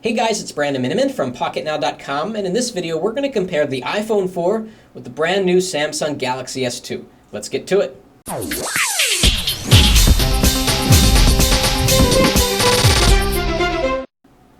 Hey guys, it's Brandon Miniman from Pocketnow.com, and in this video we're going to compare the iPhone 4 with the brand new Samsung Galaxy S2. Let's get to it.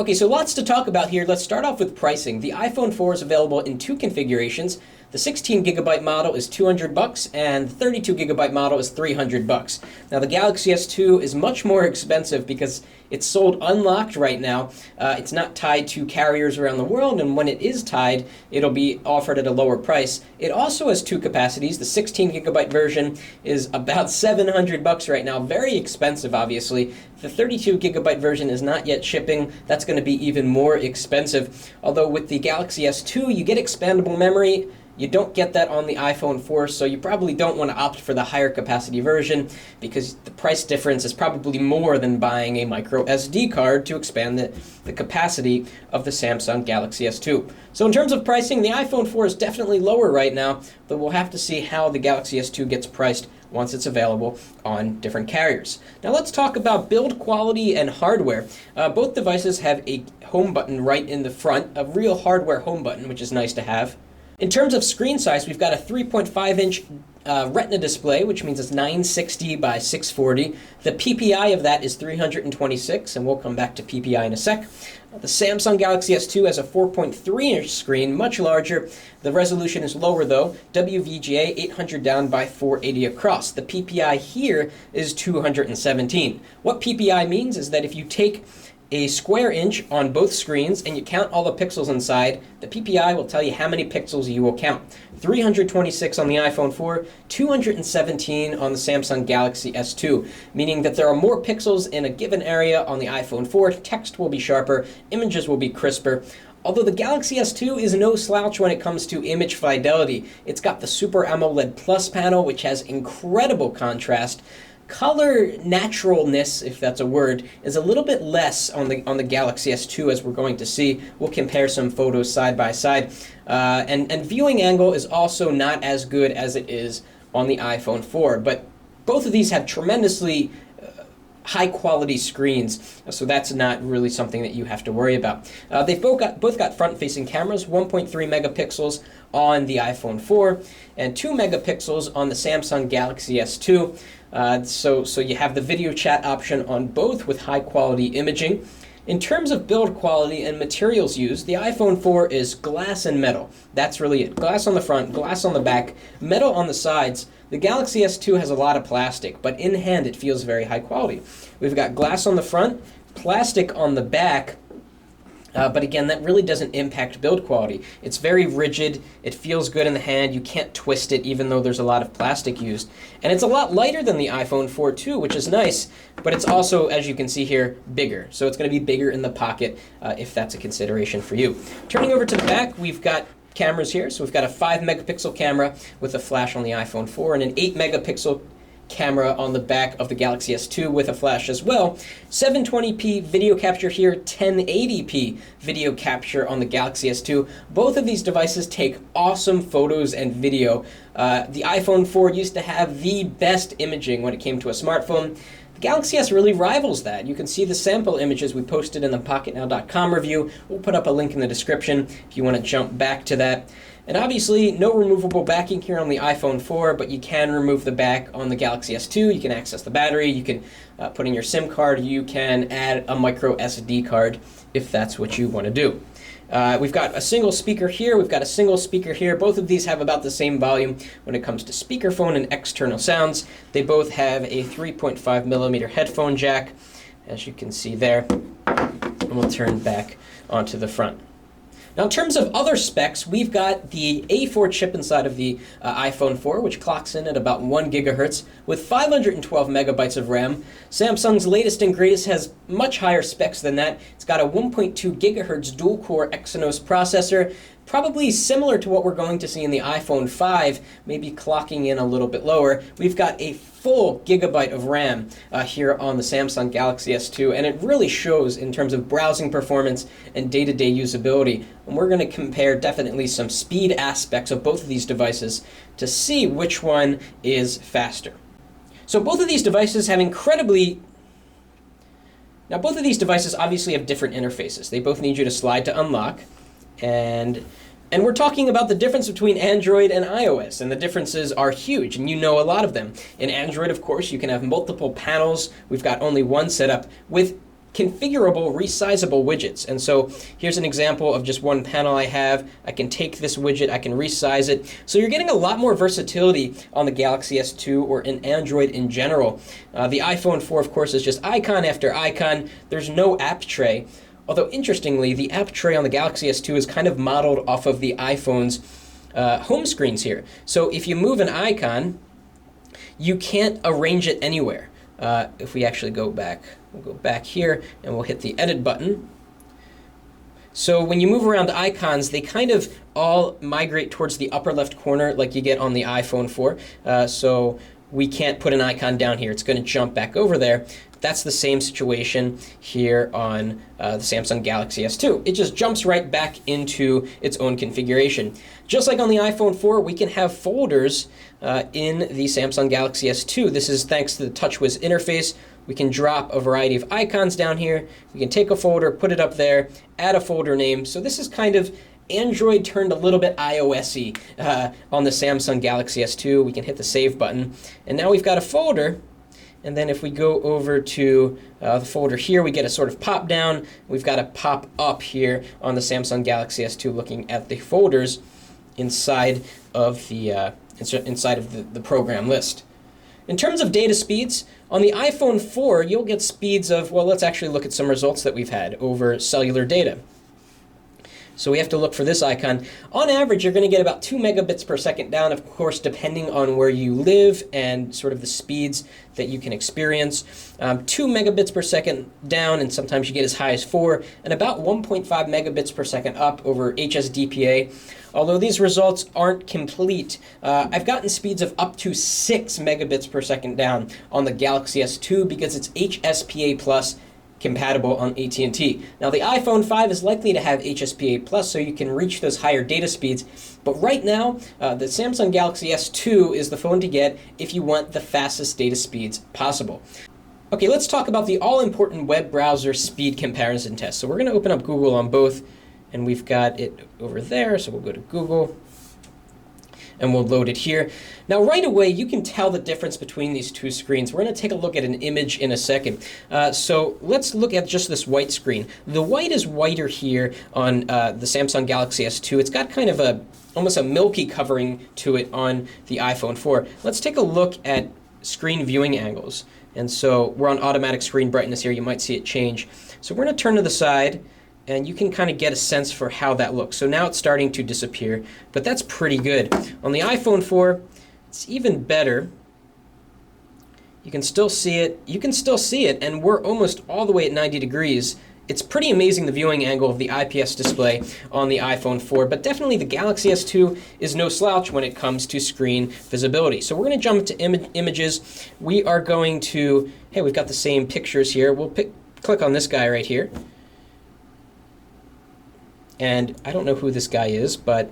Okay, so lots to talk about here. Let's start off with pricing. The iPhone 4 is available in two configurations. The 16GB model is $200 and the 32GB model is $300. Now the Galaxy S2 is much more expensive because it's sold unlocked right now. It's not tied to carriers around the world, and when it is tied, it'll be offered at a lower price. It also has two capacities. The 16GB version is about $700 right now. Very expensive, obviously. The 32GB version is not yet shipping. That's going to be even more expensive. Although with the Galaxy S2, you get expandable memory. You don't get that on the iPhone 4, so you probably don't want to opt for the higher capacity version because the price difference is probably more than buying a micro SD card to expand the capacity of the Samsung Galaxy S2. So in terms of pricing, the iPhone 4 is definitely lower right now, but we'll have to see how the Galaxy S2 gets priced once it's available on different carriers. Now let's talk about build quality and hardware. Both devices have a home button right in the front, a real hardware home button, which is nice to have. In terms of screen size, we've got a 3.5-inch Retina display, which means it's 960 by 640. The PPI of that is 326, and we'll come back to PPI in a sec. The Samsung Galaxy S2 has a 4.3-inch screen, much larger. The resolution is lower though, WVGA 800 down by 480 across. The PPI here is 217. What PPI means is that if you take a square inch on both screens and you count all the pixels inside, the PPI will tell you how many pixels you will count. 326 on the iPhone 4, 217 on the Samsung Galaxy S2, meaning that there are more pixels in a given area on the iPhone 4. Text will be sharper, images will be crisper. Although the Galaxy S2 is no slouch when it comes to image fidelity. It's got the Super AMOLED Plus panel, which has incredible contrast. Color naturalness, if that's a word, is a little bit less on the Galaxy S2, as we're going to see. We'll compare some photos side by side. And viewing angle is also not as good as it is on the iPhone 4. But both of these have tremendously high-quality screens, so that's not really something that you have to worry about. They've both got front-facing cameras, 1.3 megapixels on the iPhone 4 and 2 megapixels on the Samsung Galaxy S2. So you have the video chat option on both with high-quality imaging. In terms of build quality and materials used, the iPhone 4 is glass and metal. That's really it. Glass on the front, glass on the back, metal on the sides. The Galaxy S2 has a lot of plastic, but in hand it feels very high quality. We've got glass on the front, plastic on the back, but again, that really doesn't impact build quality. It's very rigid, it feels good in the hand, you can't twist it even though there's a lot of plastic used. And it's a lot lighter than the iPhone 4 too, which is nice, but it's also, as you can see here, bigger. So it's going to be bigger in the pocket if that's a consideration for you. Turning over to the back, we've got cameras here. So we've got a 5 megapixel camera with a flash on the iPhone 4 and an 8 megapixel camera on the back of the Galaxy S2 with a flash as well. 720p video capture here, 1080p video capture on the Galaxy S2. Both of these devices take awesome photos and video. The iPhone 4 used to have the best imaging when it came to a smartphone. The Galaxy S really rivals that. You can see the sample images we posted in the Pocketnow.com review. We'll put up a link in the description if you want to jump back to that. And obviously, no removable backing here on the iPhone 4, but you can remove the back on the Galaxy S2. You can access the battery, you can put in your SIM card, you can add a micro SD card if that's what you want to do. We've got a single speaker here, we've got a single speaker here. Both of these have about the same volume when it comes to speakerphone and external sounds. They both have a 3.5 millimeter headphone jack, as you can see there. And we'll turn back onto the front. Now, in terms of other specs, we've got the A4 chip inside of the iPhone 4, which clocks in at about 1 gigahertz with 512 megabytes of RAM. Samsung's latest and greatest has much higher specs than that. It's got a 1.2 gigahertz dual-core Exynos processor, probably similar to what we're going to see in the iPhone 5, maybe clocking in a little bit lower. We've got a full gigabyte of RAM here on the Samsung Galaxy S2, and it really shows in terms of browsing performance and day-to-day usability. And we're going to compare definitely some speed aspects of both of these devices to see which one is faster. So both of these devices have incredibly Now both of these devices obviously have different interfaces. They both need you to slide to unlock, and we're talking about the difference between Android and iOS, and the differences are huge, and you know a lot of them. In Android, of course, you can have multiple panels. We've got only one setup with configurable, resizable widgets. And so here's an example of just one panel I have. I can take this widget, I can resize it. So you're getting a lot more versatility on the Galaxy S2 or in Android in general. The iPhone 4, of course, is just icon after icon. There's no app tray. Although, interestingly, the app tray on the Galaxy S2 is kind of modeled off of the iPhone's home screens here. So if you move an icon, you can't arrange it anywhere. If we actually go back, we'll go back here and we'll hit the edit button. So when you move around icons, they kind of all migrate towards the upper left corner like you get on the iPhone 4. So we can't put an icon down here. It's going to jump back over there. That's the same situation here on the Samsung Galaxy S2. It just jumps right back into its own configuration. Just like on the iPhone 4, we can have folders in the Samsung Galaxy S2. This is thanks to the TouchWiz interface. We can drop a variety of icons down here. We can take a folder, put it up there, add a folder name. So this is kind of Android turned a little bit iOS-y on the Samsung Galaxy S2. We can hit the save button. And now we've got a folder. And then if we go over to the folder here, we get a sort of pop down. We've got a pop up here on the Samsung Galaxy S2 looking at the folders inside of the program list. In terms of data speeds, on the iPhone 4, you'll get speeds of, well, let's actually look at some results that we've had over cellular data. So we have to look for this icon. On average, you're going to get about 2 megabits per second down, of course, depending on where you live and sort of the speeds that you can experience. 2 megabits per second down, and sometimes you get as high as 4, and about 1.5 megabits per second up over HSDPA. Although these results aren't complete, I've gotten speeds of up to 6 megabits per second down on the Galaxy S2 because it's HSPA Plus compatible on at&t. Now the iPhone 5 is likely to have HSPA Plus, so you can reach those higher data speeds. But right now, the Samsung Galaxy S2 is the phone to get if you want the fastest data speeds possible. Okay, let's talk about the all-important web browser speed comparison test. So we're going to open up Google on both, and we've got it over there. So we'll go to Google, and we'll load it here. Now right away, you can tell the difference between these two screens. We're going to take a look at an image in a second. So let's look at just this white screen. The white is whiter here on the Samsung Galaxy S2. It's got kind of almost a milky covering to it on the iPhone 4. Let's take a look at screen viewing angles. And so we're on automatic screen brightness here. You might see it change. So we're going to turn to the side, and you can kind of get a sense for how that looks. So now it's starting to disappear, but that's pretty good. On the iPhone 4, it's even better. You can still see it. You can still see it, and we're almost all the way at 90 degrees. It's pretty amazing, the viewing angle of the IPS display on the iPhone 4, but definitely the Galaxy S2 is no slouch when it comes to screen visibility. So we're going to jump to images. We are going to, hey, we've got the same pictures here. We'll click on this guy right here. And I don't know who this guy is, but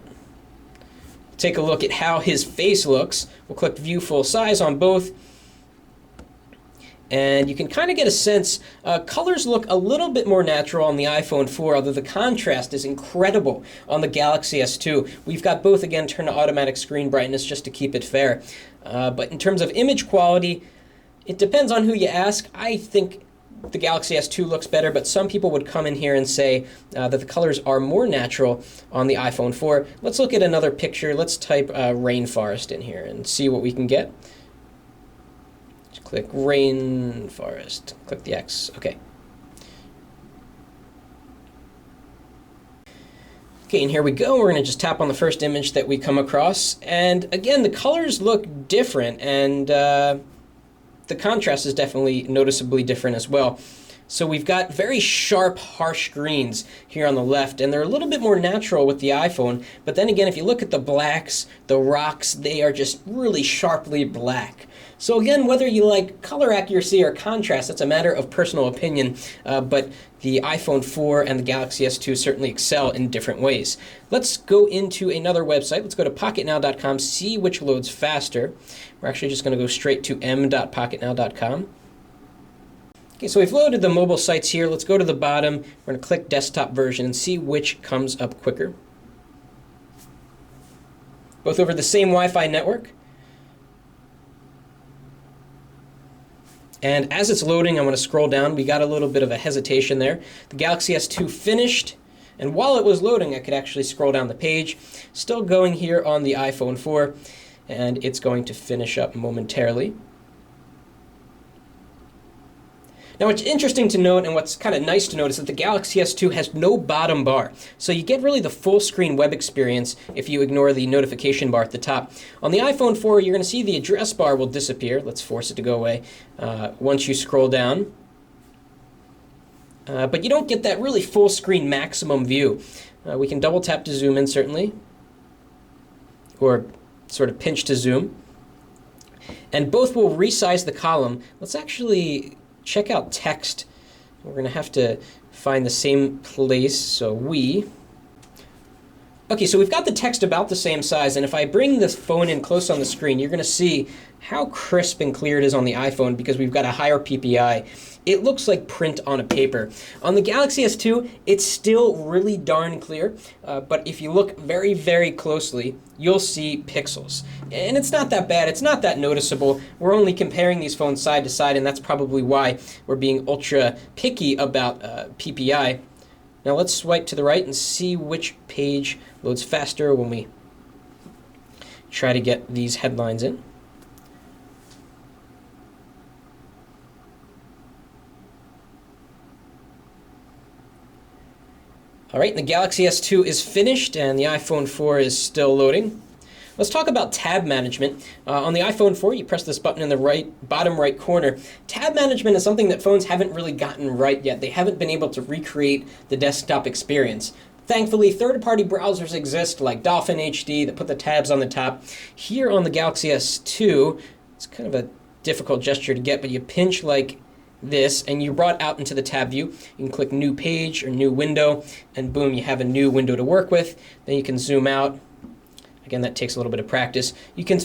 take a look at how his face looks. We'll click View Full Size on both. And you can kind of get a sense, colors look a little bit more natural on the iPhone 4, although the contrast is incredible on the Galaxy S2. We've got both, again, turned to automatic screen brightness just to keep it fair. But in terms of image quality, it depends on who you ask. I think the Galaxy S2 looks better, but some people would come in here and say that the colors are more natural on the iPhone 4. Let's look at another picture. Let's type rainforest in here and see what we can get. Just click rainforest. Click the X. Okay. Okay, and here we go. We're going to just tap on the first image that we come across. And again, the colors look different, and the contrast is definitely noticeably different as well. So we've got very sharp, harsh greens here on the left, and they're a little bit more natural with the iPhone. But then again, if you look at the blacks, the rocks, they are just really sharply black. So again, whether you like color accuracy or contrast, that's a matter of personal opinion, but the iPhone 4 and the Galaxy S2 certainly excel in different ways. Let's go into another website. Let's go to Pocketnow.com, see which loads faster. We're actually just going to go straight to m.pocketnow.com. Okay, so we've loaded the mobile sites here. Let's go to the bottom. We're going to click desktop version and see which comes up quicker. Both over the same Wi-Fi network. And as it's loading, I'm going to scroll down. We got a little bit of a hesitation there. The Galaxy S2 finished, and while it was loading, I could actually scroll down the page. Still going here on the iPhone 4, and it's going to finish up momentarily. Now, what's interesting to note and what's kind of nice to note is that the Galaxy S2 has no bottom bar. So you get really the full screen web experience if you ignore the notification bar at the top. On the iPhone 4, you're going to see the address bar will disappear. Let's force it to go away once you scroll down. But you don't get that really full screen maximum view. We can double tap to zoom in, certainly, or sort of pinch to zoom. And both will resize the column. Let's actually check out text. We're going to have to find the same place, so Okay, so we've got the text about the same size, and if I bring this phone in close on the screen, you're going to see how crisp and clear it is on the iPhone because we've got a higher PPI. It looks like print on a paper. On the Galaxy S2, it's still really darn clear, but if you look very, very closely, you'll see pixels. And it's not that bad. It's not that noticeable. We're only comparing these phones side to side, and that's probably why we're being ultra picky about PPI. Now let's swipe to the right and see which page loads faster when we try to get these headlines in. All right, the Galaxy S2 is finished and the iPhone 4 is still loading. Let's talk about tab management. On the iPhone 4, you press this button in the bottom right corner. Tab management is something that phones haven't really gotten right yet. They haven't been able to recreate the desktop experience. Thankfully, third-party browsers exist like Dolphin HD that put the tabs on the top. Here on the Galaxy S2, it's kind of a difficult gesture to get, but you pinch like this and you're brought out into the tab view. You can click New Page or New Window, and boom, you have a new window to work with. Then you can zoom out. Again, that takes a little bit of practice. You can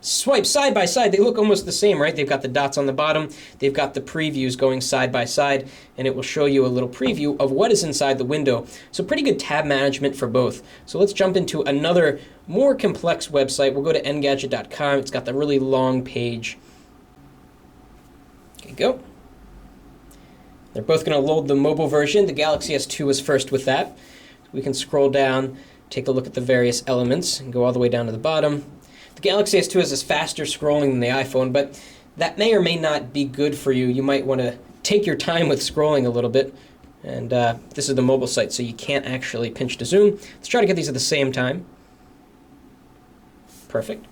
swipe side by side. They look almost the same, right? They've got the dots on the bottom. They've got the previews going side by side, and it will show you a little preview of what is inside the window. So pretty good tab management for both. So let's jump into another more complex website. We'll go to engadget.com. It's got the really long page. Okay, go. They're both going to load the mobile version. The Galaxy S2 was first with that. We can scroll down, take a look at the various elements, and go all the way down to the bottom. The Galaxy S2 is faster scrolling than the iPhone, but that may or may not be good for you. You might want to take your time with scrolling a little bit. And this is the mobile site, so you can't actually pinch to zoom. Let's try to get these at the same time. Perfect.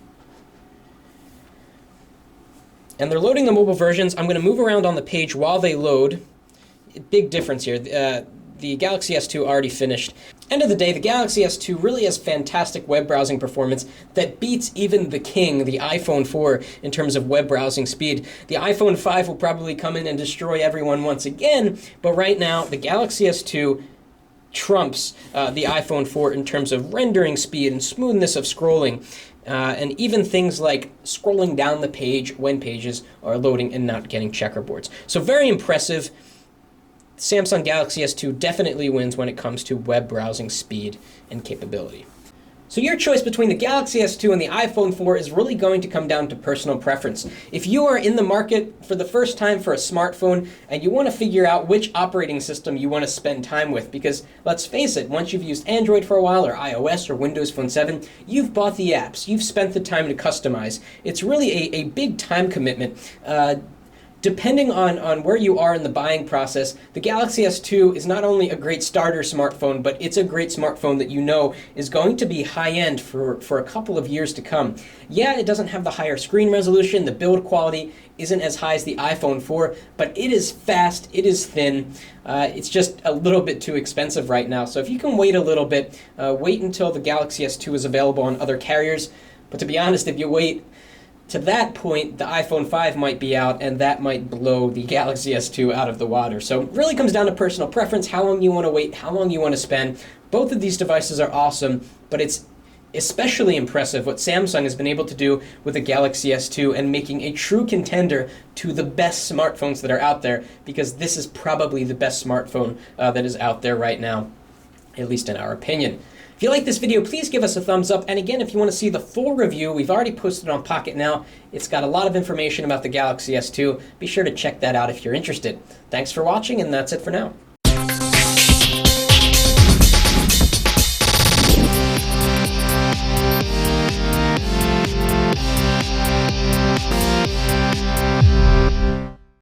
And they're loading the mobile versions. I'm going to move around on the page while they load. Big difference here. The Galaxy S2 already finished. End of the day, the Galaxy S2 really has fantastic web browsing performance that beats even the king, the iPhone 4, in terms of web browsing speed. The iPhone 5 will probably come in and destroy everyone once again, but right now, the Galaxy S2 trumps the iPhone 4 in terms of rendering speed and smoothness of scrolling. And even things like scrolling down the page when pages are loading and not getting checkerboards. So very impressive. Samsung Galaxy S2 definitely wins when it comes to web browsing speed and capability. So your choice between the Galaxy S2 and the iPhone 4 is really going to come down to personal preference. If you are in the market for the first time for a smartphone and you want to figure out which operating system you want to spend time with, because let's face it, once you've used Android for a while or iOS or Windows Phone 7, you've bought the apps, you've spent the time to customize. It's really a big time commitment. Depending on where you are in the buying process, the Galaxy S2 is not only a great starter smartphone, but it's a great smartphone that you know is going to be high-end for a couple of years to come. Yeah, it doesn't have the higher screen resolution, the build quality isn't as high as the iPhone 4, but it is fast, it is thin, it's just a little bit too expensive right now. So if you can wait a little bit, wait until the Galaxy S2 is available on other carriers. But to be honest, if you wait to that point, the iPhone 5 might be out, and that might blow the Galaxy S2 out of the water. So it really comes down to personal preference, how long you want to wait, how long you want to spend. Both of these devices are awesome, but it's especially impressive what Samsung has been able to do with the Galaxy S2 and making a true contender to the best smartphones that are out there, because this is probably the best smartphone that is out there right now, at least in our opinion. If you like this video, please give us a thumbs up. And again, if you want to see the full review, we've already posted it on Pocketnow. It's got a lot of information about the Galaxy S2. Be sure to check that out if you're interested. Thanks for watching, and that's it for now.